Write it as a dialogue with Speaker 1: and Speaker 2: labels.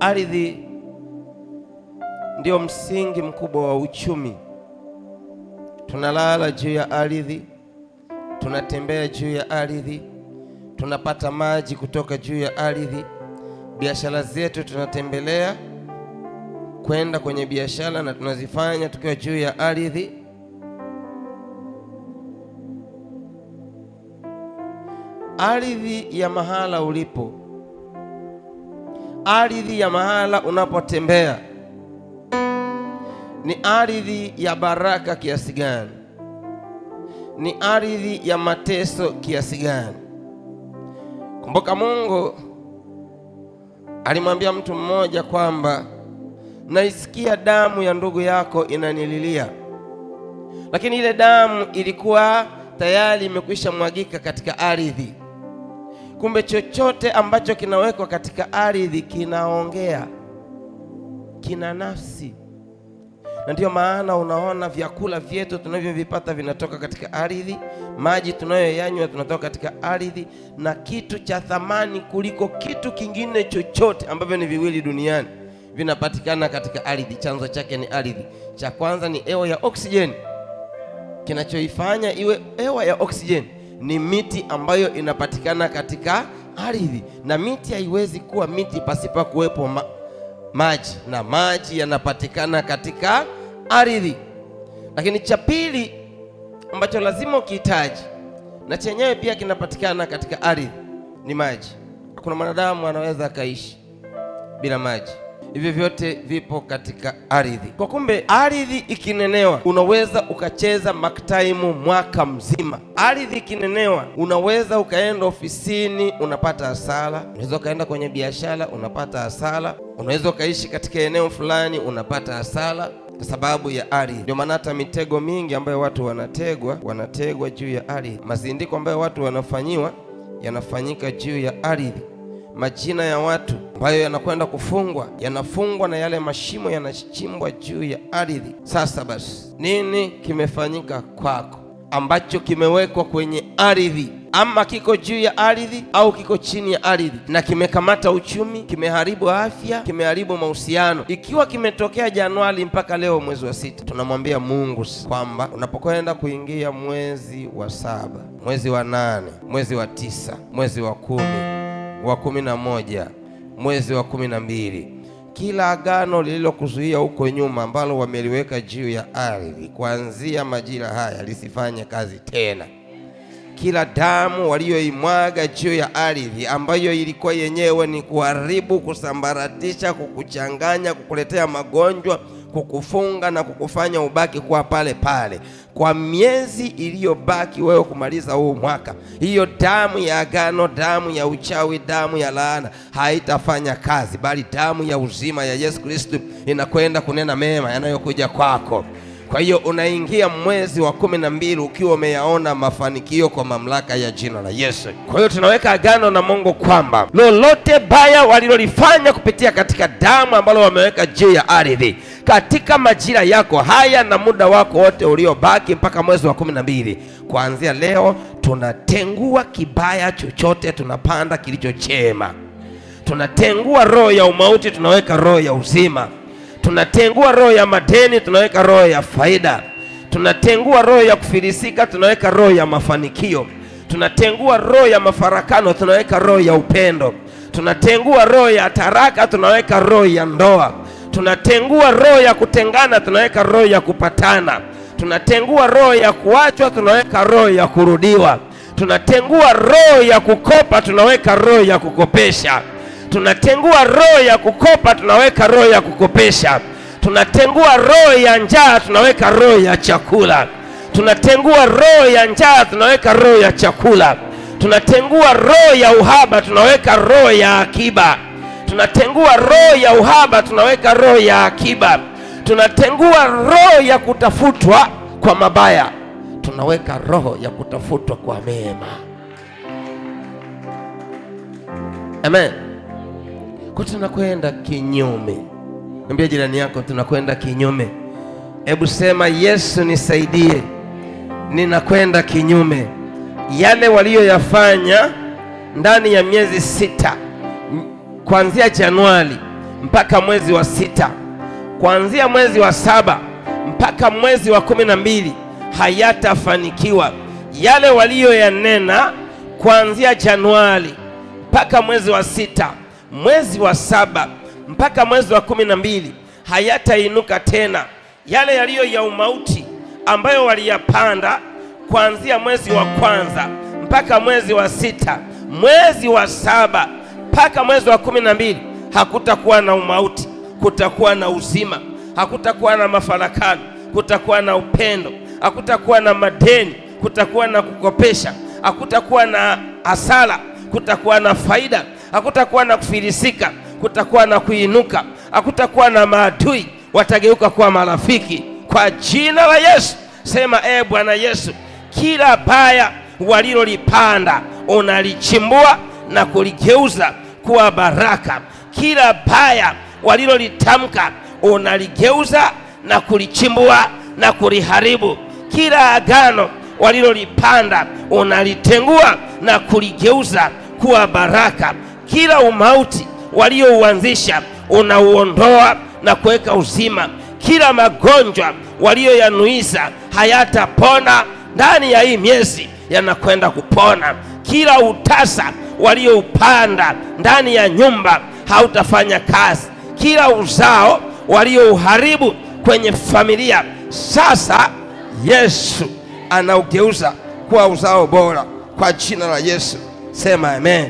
Speaker 1: Ardhi ndio msingi mkubwa wa uchumi. Tunalala juu ya ardhi, tunatembea juu ya ardhi, tunapata maji kutoka juu ya ardhi. Biashara zetu tunatembelea kwenda kwenye biashara na tunazifanya tukiwa juu ya ardhi. Ardhi ya mahala ulipo, ardhi ya mahala unapotembea ni ardhi ya baraka kiasi gani? Ni ardhi ya mateso kiasi gani? Kumbuka Mungu alimwambia mtu mmoja kwamba naisikia damu ya ndugu yako inanililia, lakini ile damu ilikuwa tayari imekwisha mwagika katika ardhi. Kumbe chochote ambacho kinawekwa katika ardhi kinaongea, kina nafsi. Na ndiyo maana unaona vyakula vyetu tunavyovipata vinatoka katika ardhi, maji tunayoyanywa tunatoka katika ardhi, na kitu cha thamani kuliko kitu kingine chochote ambavyo ni viwili duniani vinapatikana katika ardhi. Chanzo chake ni ardhi. Cha kwanza ni hewa ya oksijeni. Kinachoifanya iwe hewa ya oksijeni ni miti ambayo inapatikana katika ardhi, na miti haiwezi kuwa miti pasipo kuwepo maji, na maji yanapatikana katika ardhi. Lakini cha pili ambacho lazima ukihitaji na chenyewe pia kinapatikana katika ardhi ni maji. Hakuna mwanadamu anaweza akaishi bila maji. Hivyo vyote vipo katika ardhi. Kwa kumbe ardhi ikinenewa unaweza ukacheza maktaimu mwaka mzima. Ardhi ikinenewa unaweza ukaenda ofisini unapata hasara, unaweza ukaenda kwenye biashara unapata hasara, unaweza ukaishi katika eneo fulani unapata hasara kwa sababu ya ardhi. Ndio maana hata mitego mingi ambayo watu wanategwa juu ya ardhi. Mazindiko ambayo watu wanafanyiwa yanafanyika juu ya ardhi. Majina ya watu ambayo yanakwenda kufungwa yanafungwa na yale mashimo yanachimbwa juu ya ardhi. Sasa basi, nini kimefanyika kwako ambacho kimewekwa kwenye ardhi? Ama kiko juu ya ardhi au kiko chini ya ardhi, na kimekamata uchumi, kimeharibu afya, kimeharibu mahusiano. Ikiwa kimetokea Januari mpaka leo mwezi wa 6, tunamwambia Mungu kwamba unapokwenda kuingia mwezi wa 7, mwezi wa 8, mwezi wa 9, mwezi wa 10, wa 11, mwezi wa 12, kila agano lililokuzuia huko nyuma ambalo wameliweka juu ya ardhi kuanzia majira haya lisifanye kazi tena. Kila damu walioimwaga juu ya ardhi ambayo ilikuwa yenyewe ni kuharibu, kusambaratisha, kukuchanganya, kukuletea magonjwa, kukufunga na kukufanya ubaki kuwa pale pale kwa miezi iliyobaki wewe kumaliza huu mwaka, hiyo damu ya agano, damu ya uchawi, damu ya laana haitafanya kazi, bali damu ya uzima ya Yesu Kristo inakwenda kunena mema yanayokuja kwako. Kwa hiyo unaingia mwezi wa 12 ukiwa umeyaona mafanikio kwa mamlaka ya jina la Yesu. Kwa hiyo tunaweka agano na Mungu kwamba lolote baya walilolifanya kupitia katika damu ambalo wameweka juu ya ardhi katika majira yako haya na muda wako wote uliobaki mpaka mwezi wa 12, kuanzia leo tunatengua kibaya chochote, tunapanda kilicho chema. Tunatengua roho ya umauti, tunaweka roho ya uzima. Tunatengua roho ya madeni, tunaweka roho ya faida. Tunatengua roho ya kufilisika, tunaweka roho ya mafanikio. Tunatengua roho ya mafarakano, tunaweka roho ya upendo. Tunatengua roho ya taraka, tunaweka roho ya ndoa. Tunatengua roho ya kutengana, tunaweka roho ya kupatana. Tunatengua roho ya kuachwa, tunaweka roho ya kurudiwa. Tunatengua roho ya kukopa, tunaweka roho ya kukopesha. Tunatengua roho ya kukopa, tunaweka roho ya kukopesha. Tunatengua roho ya njaa, tunaweka roho ya chakula. Tunatengua roho ya njaa, tunaweka roho ya chakula. Tunatengua roho ya uhaba, tunaweka roho ya akiba. Tunatengua roho ya uhaba, tunaweka roho ya akiba. Tunatengua roho ya kutafutwa kwa mabaya, tunaweka roho ya kutafutwa kwa mema. Amen. Kwa tunakwenda kinyume. Mwambie jirani yako, tunakwenda kinyume. Hebu sema, Yesu nisaidie, ninakwenda kinyume. Yale walioyafanya ndani ya miezi 6 kuanzia Januari mpaka mwezi wa 6, kuanzia mwezi wa 7 mpaka mwezi wa 12 hayatafanikiwa. Yale waliyoyanena kuanzia Januari mpaka mwezi wa 6, mwezi wa 7 mpaka mwezi wa 12 hayatainuka tena. Yale yaliyo ya umauti ambayo waliyapanda kuanzia mwezi wa 1 mpaka mwezi wa 6, mwezi wa 7 mpaka mwezi wa 12 hakutakuwa na umauti, kutakuwa na uzima. Hakutakuwa na mafarakano, kutakuwa na upendo. Hakutakuwa na madeni, kutakuwa na kukopesha. Hakutakuwa na hasara, kutakuwa na faida. Hakutakuwa na kufilisika, kutakuwa na kuinuka. Hakutakuwa na maadui, watageuka kuwa marafiki kwa jina la Yesu. Sema, Bwana Yesu, kila baya walilolipanda unalichimbua na kuligeuza kuwa baraka. Kila baya walilolitamka unaligeuza na kulichimbua na kuliharibu. Kila agano walilolipanda unalitengua na kuligeuza kuwa baraka. Kila umauti waliouanzisha unauondoa na kuweka uzima. Kila magonjwa walioyanuiza hayatapona ndani ya hii miezi, yanakwenda kupona. Kila utasa walioupanda ndani ya nyumba hautafanya kazi. Kila uzao waliouharibu kwenye familia, sasa Yesu anaugeuza kuwa uzao bora kwa jina la Yesu. Sema amen.